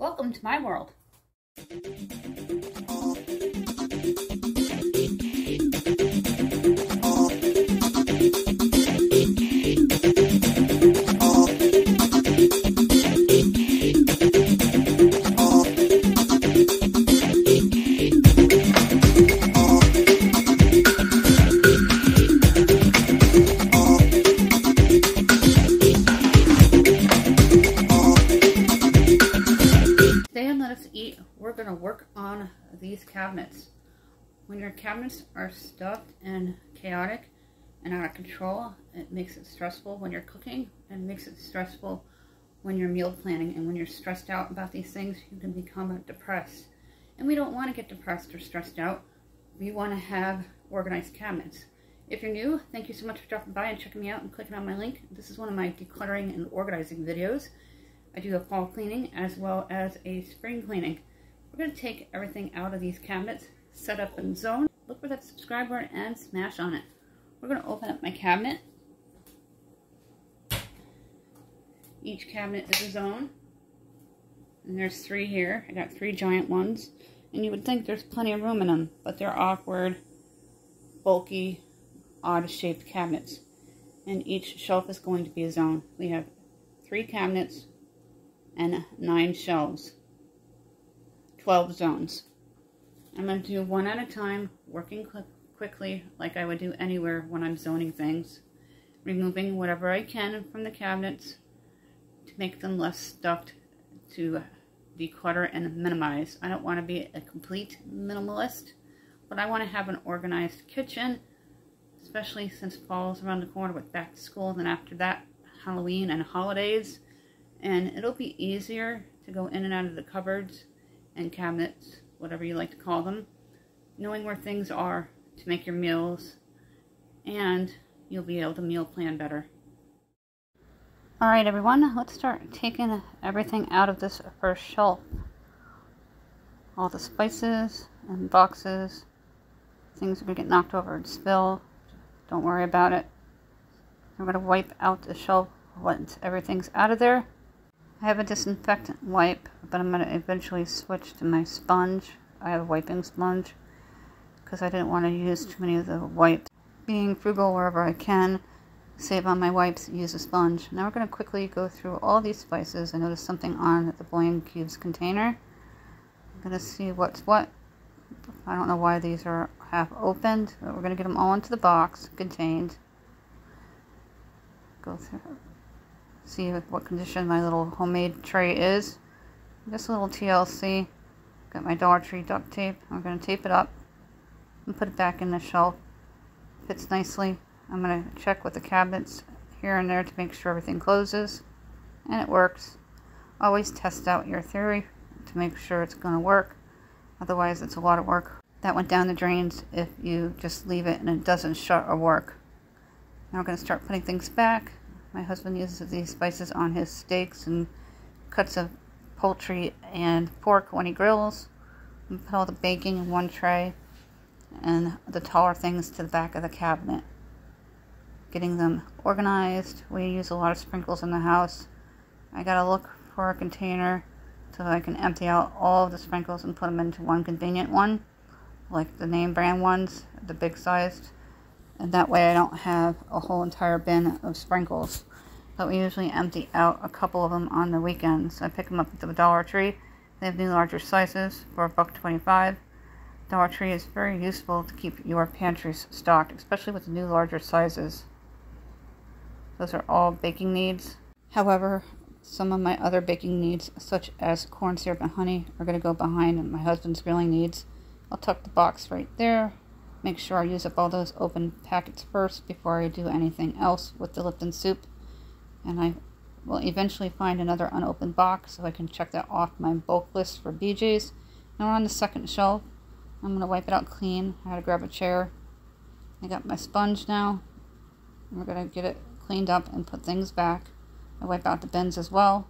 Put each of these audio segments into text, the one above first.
Welcome to my world. We're going to work on these cabinets. When your cabinets are stuffed and chaotic and out of control, it makes it stressful when you're cooking, and makes it stressful when you're meal planning. And when you're stressed out about these things, you can become depressed. And we don't want to get depressed or stressed out. We want to have organized cabinets. If you're new, thank you so much for dropping by and checking me out and clicking on my link. This is one of my decluttering and organizing videos. I do a fall cleaning as well as a spring cleaning. We're going to take everything out of these cabinets, set up in zone, look for that subscribe button and smash on it. We're going to open up my cabinet. Each cabinet is a zone. And there's 3 here. I got 3 giant ones. And you would think there's plenty of room in them, but they're awkward, bulky, odd-shaped cabinets. And each shelf is going to be a zone. We have 3 cabinets and 9 shelves. 12 zones. I'm going to do one at a time, working quickly like I would do anywhere when I'm zoning things. Removing whatever I can from the cabinets to make them less stuffed, to declutter and minimize. I don't want to be a complete minimalist, but I want to have an organized kitchen, especially since fall's around the corner with back to school, and then after that Halloween and holidays. And it'll be easier to go in and out of the cupboards and cabinets, whatever you like to call them, knowing where things are to make your meals, and you'll be able to meal plan better. Alright everyone, let's start taking everything out of this first shelf. All the spices and boxes, things are going to get knocked over and spill. Don't worry about it. I'm going to wipe out the shelf once everything's out of there. I have a disinfectant wipe, but I'm going to eventually switch to my sponge. I have a wiping sponge because I didn't want to use too many of the wipes. Being frugal wherever I can, save on my wipes, use a sponge. Now we're going to quickly go through all these spices. I noticed something on the bouillon cubes container. I'm going to see what's what. I don't know why these are half opened, but we're going to get them all into the box contained. Go through. See what condition my little homemade tray is. Just a little TLC. Got my Dollar Tree duct tape. I'm going to tape it up and put it back in the shelf. Fits nicely. I'm going to check with the cabinets here and there to make sure everything closes. And it works. Always test out your theory to make sure it's going to work. Otherwise, it's a lot of work. That went down the drains if you just leave it and it doesn't shut or work. Now we're going to start putting things back. My husband uses these spices on his steaks and cuts of poultry and pork when he grills. And put all the baking in one tray and the taller things to the back of the cabinet. Getting them organized. We use a lot of sprinkles in the house. I gotta look for a container so that I can empty out all of the sprinkles and put them into one convenient one, like the name brand ones, the big sized. And that way I don't have a whole entire bin of sprinkles. But we usually empty out a couple of them on the weekends. I pick them up at the Dollar Tree. They have new larger sizes for $1.25. Dollar Tree is very useful to keep your pantries stocked, especially with the new larger sizes. Those are all baking needs. However, some of my other baking needs, such as corn syrup and honey, are going to go behind my husband's grilling needs. I'll tuck the box right there. Make sure I use up all those open packets first before I do anything else with the Lipton soup. And I will eventually find another unopened box so I can check that off my bulk list for BJ's. Now we're on the second shelf. I'm going to wipe it out clean. I had to grab a chair. I got my sponge now. We're going to get it cleaned up and put things back. I wipe out the bins as well.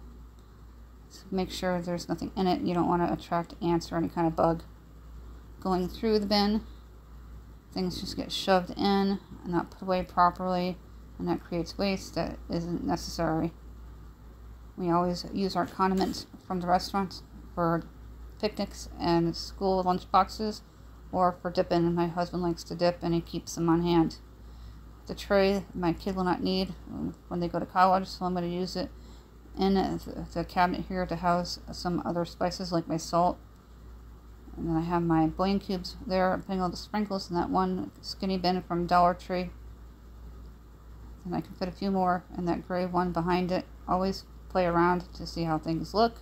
So make sure there's nothing in it. You don't want to attract ants or any kind of bug. Going through the bin, things just get shoved in and not put away properly, and that creates waste that isn't necessary. We always use our condiments from the restaurants for picnics and school lunch boxes, or for dipping, and my husband likes to dip and he keeps them on hand. The tray my kid will not need when they go to college, so I'm going to use it in the cabinet here to house some other spices like my salt. And then I have my blank cubes there. I'm putting all the sprinkles in that one skinny bin from Dollar Tree. And I can fit a few more in that gray one behind it. Always play around to see how things look,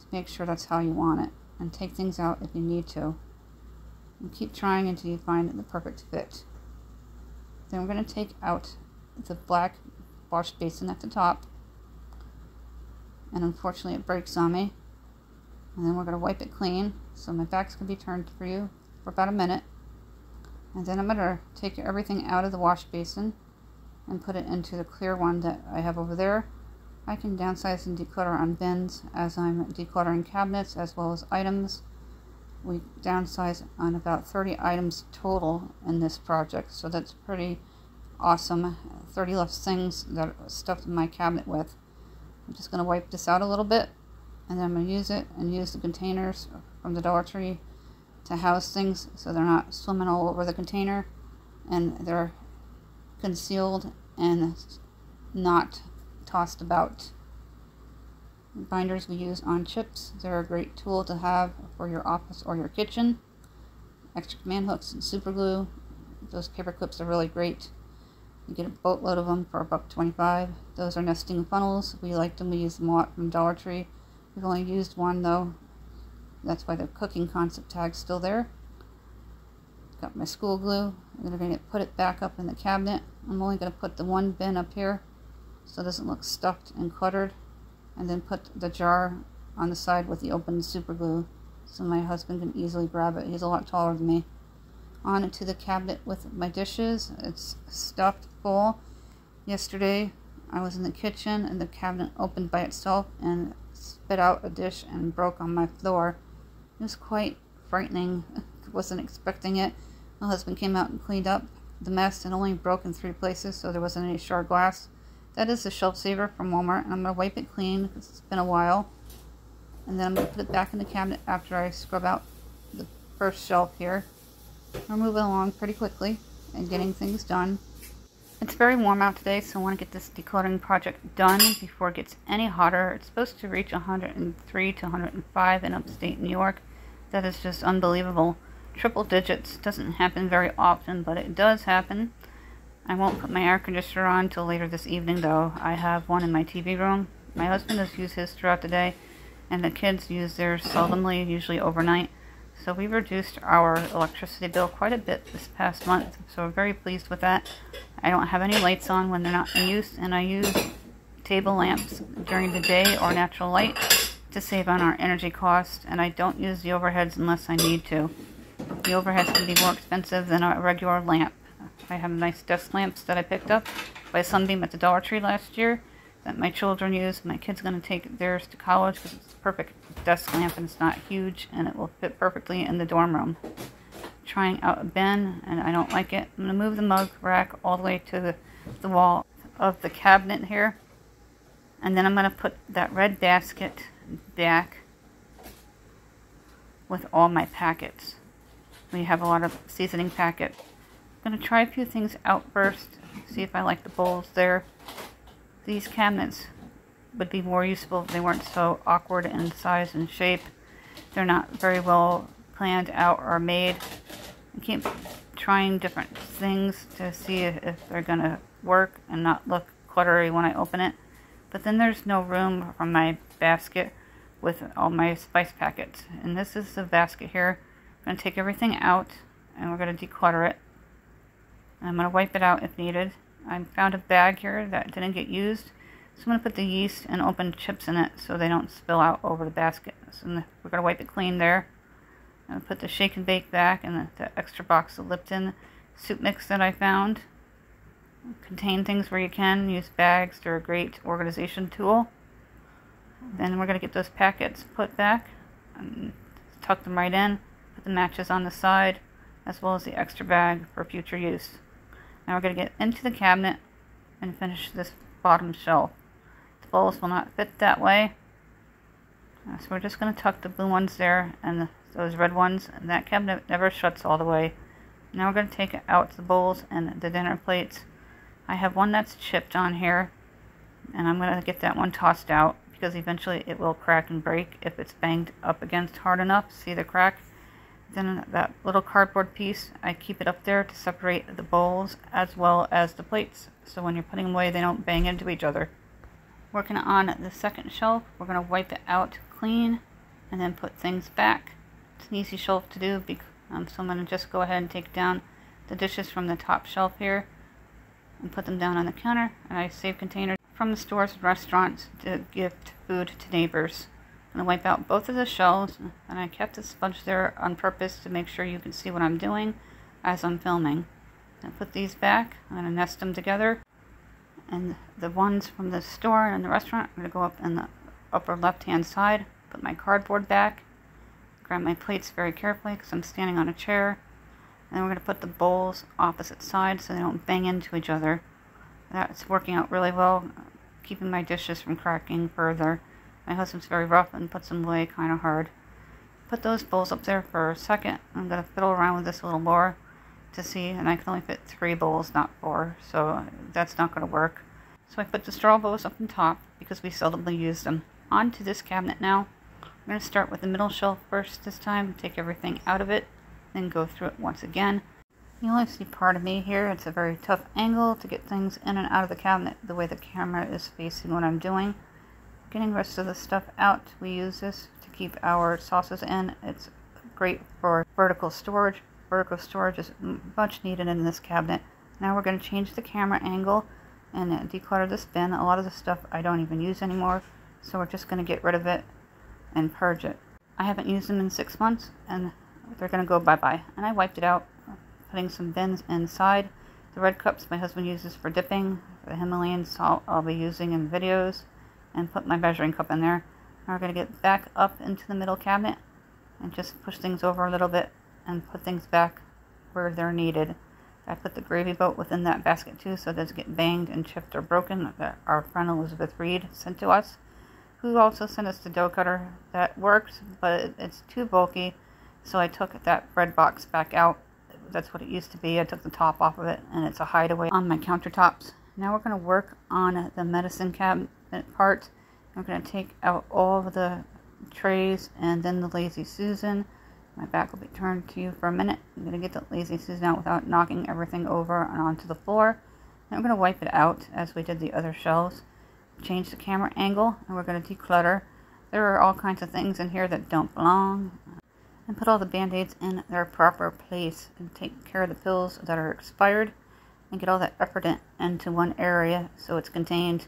to make sure that's how you want it, and take things out if you need to. And keep trying until you find the perfect fit. Then we're going to take out the black wash basin at the top, and unfortunately it breaks on me. And then we're going to wipe it clean, so my back's going to be turned for you for about a minute. And then I'm going to take everything out of the wash basin and put it into the clear one that I have over there. I can downsize and declutter on bins as I'm decluttering cabinets as well as items. We downsize on about 30 items total in this project, so that's pretty awesome. 30 less things that are stuffed in my cabinet with. I'm just going to wipe this out a little bit, and then I'm going to use it and use the containers from the Dollar Tree to house things so they're not swimming all over the container, and they're concealed and not tossed about. Binders we use on chips. They're a great tool to have for your office or your kitchen. Extra command hooks and super glue. Those paper clips are really great. You get a boatload of them for $1.25. Those are nesting funnels. We like them. We use them a lot from Dollar Tree. We've only used one though. That's why the cooking concept tag's still there. Got my school glue. I'm going to put it back up in the cabinet. I'm only going to put the one bin up here so it doesn't look stuffed and cluttered. And then put the jar on the side with the open super glue so my husband can easily grab it. He's a lot taller than me. On into the cabinet with my dishes. It's stuffed full. Yesterday I was in the kitchen and the cabinet opened by itself and spit out a dish and broke on my floor. It was quite frightening. Wasn't expecting it. My husband came out and cleaned up the mess and only broke in 3 places, so there wasn't any shard glass. That is the shelf saver from Walmart, and I'm going to wipe it clean because it's been a while. And then I'm going to put it back in the cabinet after I scrub out the first shelf here. We're moving along pretty quickly and getting things done. It's very warm out today, so I want to get this decluttering project done before it gets any hotter. It's supposed to reach 103 to 105 in upstate New York. That is just unbelievable. Triple digits doesn't happen very often, but it does happen. I won't put my air conditioner on until later this evening, though. I have one in my TV room. My husband has used his throughout the day, and the kids use theirs seldomly, usually overnight. So we've reduced our electricity bill quite a bit this past month, so we're very pleased with that. I don't have any lights on when they're not in use, and I use table lamps during the day or natural light to save on our energy cost, and I don't use the overheads unless I need to. The overheads can be more expensive than a regular lamp. I have nice desk lamps that I picked up by Sunbeam at the Dollar Tree last year that my children use. My kid's going to take theirs to college because it's a perfect desk lamp and it's not huge and it will fit perfectly in the dorm room. Trying out a bin and I don't like it. I'm going to move the mug rack all the way to the wall of the cabinet here. And then I'm going to put that red basket back with all my packets. We have a lot of seasoning packets. I'm going to try a few things out first, see if I like the bowls there. These cabinets would be more useful if they weren't so awkward in size and shape. They're not very well planned out or made. I keep trying different things to see if they're going to work and not look cluttery when I open it. But then there's no room for my basket with all my spice packets. And this is the basket here. I'm going to take everything out and we're going to declutter it. I'm going to wipe it out if needed. I found a bag here that didn't get used, so I'm going to put the yeast and open chips in it so they don't spill out over the basket. So we're going to wipe it clean there. I'm going to put the shake and bake back and the extra box of Lipton soup mix that I found. Contain things where you can. Use bags. They're a great organization tool. Then we're going to get those packets put back and tuck them right in. Put the matches on the side as well as the extra bag for future use. Now we're going to get into the cabinet and finish this bottom shelf. The bowls will not fit that way. So we're just going to tuck the blue ones there and those red ones. And that cabinet never shuts all the way. Now we're going to take out the bowls and the dinner plates. I have one that's chipped on here, and I'm going to get that one tossed out because eventually it will crack and break if it's banged up against hard enough. See the crack? Then that little cardboard piece, I keep it up there to separate the bowls as well as the plates, so when you're putting them away they don't bang into each other. Working on the second shelf, we're going to wipe it out clean and then put things back. It's an easy shelf to do, so I'm going to just go ahead and take down the dishes from the top shelf here and put them down on the counter. And I save containers from the stores and restaurants to gift food to neighbors. I'm going to wipe out both of the shelves, and I kept the sponge there on purpose to make sure you can see what I'm doing as I'm filming. I put these back. I'm going to nest them together, and the ones from the store and the restaurant I'm going to go up in the upper left hand side. Put my cardboard back, grab my plates very carefully because I'm standing on a chair, and then we're going to put the bowls opposite sides so they don't bang into each other. That's working out really well, keeping my dishes from cracking further. My husband's very rough and puts them away kind of hard. Put those bowls up there for a second. I'm going to fiddle around with this a little more to see, and I can only fit 3 bowls, not 4, so that's not going to work. So I put the straw bowls up on top because we seldomly use them. On to this cabinet now. I'm going to start with the middle shelf first this time, take everything out of it, then go through it once again. You only see part of me here. It's a very tough angle to get things in and out of the cabinet the way the camera is facing what I'm doing. Getting the rest of the stuff out, we use this to keep our sauces in. It's great for vertical storage. Vertical storage is much needed in this cabinet. Now we're going to change the camera angle and declutter this bin. A lot of the stuff I don't even use anymore, so we're just going to get rid of it and purge it. I haven't used them in 6 months, and they're going to go bye-bye. And I wiped it out, putting some bins inside. The red cups my husband uses for dipping. The Himalayan salt I'll be using in videos. And put my measuring cup in there. Now we're going to get back up into the middle cabinet and just push things over a little bit and put things back where they're needed. I put the gravy boat within that basket too, so it doesn't get banged and chipped or broken, that our friend Elizabeth Reed sent to us, who also sent us the dough cutter. That works, but it's too bulky, so I took that bread box back out. That's what it used to be. I took the top off of it, and it's a hideaway on my countertops. Now we're going to work on the medicine cabinet part. I'm going to take out all of the trays and then the Lazy Susan. My back will be turned to you for a minute. I'm going to get the Lazy Susan out without knocking everything over and onto the floor. Then I'm going to wipe it out as we did the other shelves. Change the camera angle, and we're going to declutter. There are all kinds of things in here that don't belong. And put all the band-aids in their proper place and take care of the pills that are expired and get all that effort into one area so it's contained.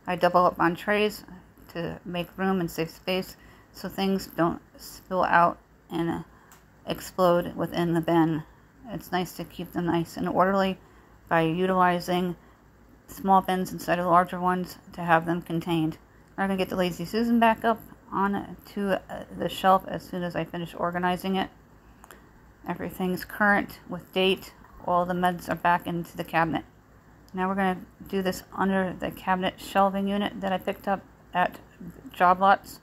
I double up on trays to make room and save space so things don't spill out and explode within the bin. It's nice to keep them nice and orderly by utilizing small bins instead of larger ones to have them contained. I'm going to get the Lazy Susan back up on to the shelf as soon as I finish organizing it. Everything's current with date. All the meds are back into the cabinet. Now we're going to do this under the cabinet shelving unit that I picked up at Job Lots.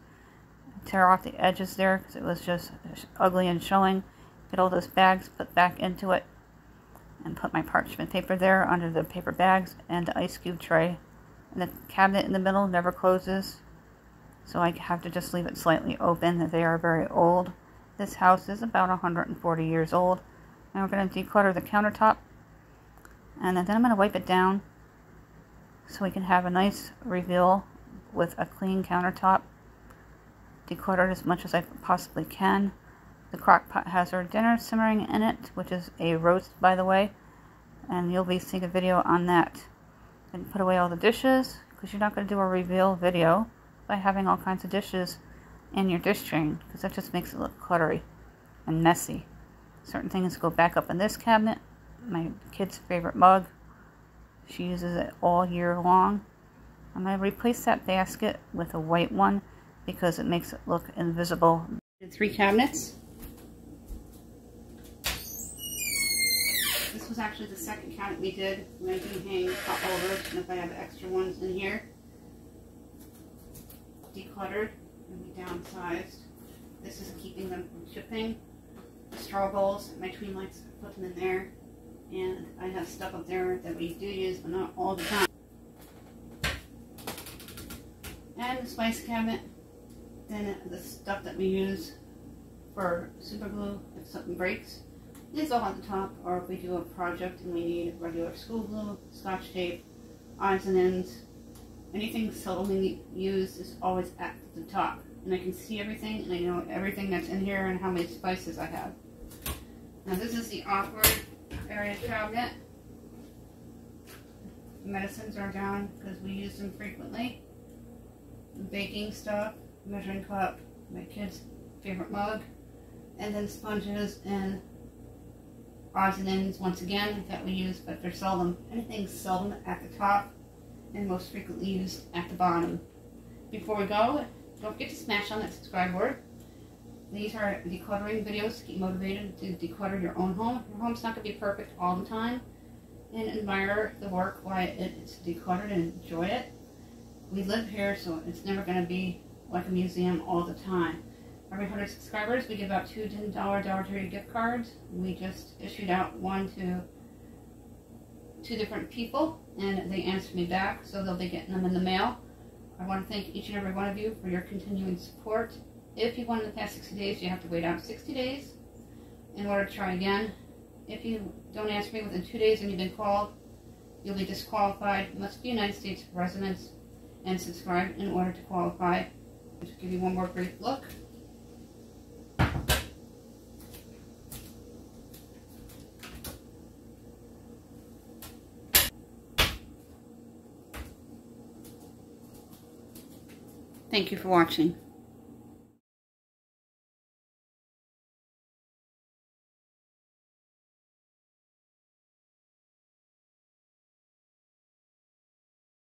Tear off the edges there because it was just ugly and showing. Get all those bags put back into it. And put my parchment paper there under the paper bags and the ice cube tray. And the cabinet in the middle never closes, so I have to just leave it slightly open. They are very old. This house is about 140 years old. Now we're going to declutter the countertop. And then I'm going to wipe it down so we can have a nice reveal with a clean countertop. Decluttered as much as I possibly can. The crock pot has our dinner simmering in it, which is a roast, by the way. And you'll be seeing a video on that. And put away all the dishes, because you're not going to do a reveal video by having all kinds of dishes in your dish drain, because that just makes it look cluttery and messy. Certain things go back up in this cabinet. My kid's favorite mug. She uses it all year long. I'm going to replace that basket with a white one because it makes it look invisible. 3 cabinets. This was actually the second cabinet we did. I'm going to do hang top holders, and if I have extra ones in here. Decluttered. going to be downsized. This is keeping them from chipping. The straw bowls, my tween likes to put them in there. And I have stuff up there that we do use, but not all the time. And the spice cabinet. Then the stuff that we use for super glue if something breaks is all at the top, or if we do a project and we need regular school glue, scotch tape, odds and ends, anything seldomly used is always at the top. And I can see everything, and I know everything that's in here and how many spices I have. Now this is the awkward area cabinet. Medicines are down because we use them frequently. Baking stuff, measuring cup, my kid's favorite mug, and then sponges and odds and ends once again that we use, but they're seldom. Anything's seldom at the top and most frequently used at the bottom. Before we go, don't forget to smash on that subscribe word. These are decluttering videos to keep motivated to declutter your own home. Your home's not going to be perfect all the time, and admire the work while it's decluttered and enjoy it. We live here, so it's never going to be like a museum all the time. Every 100 subscribers, we give out 2 $10 Dollar Tree gift cards. We just issued out one to 2 different people, and they answered me back, so they'll be getting them in the mail. I want to thank each and every one of you for your continuing support. If you won in the past 60 days, you have to wait out 60 days in order to try again. If you don't answer me within 2 days and you've been called, you'll be disqualified. You must be United States residents and subscribe in order to qualify. Just give you one more brief look. Thank you for watching.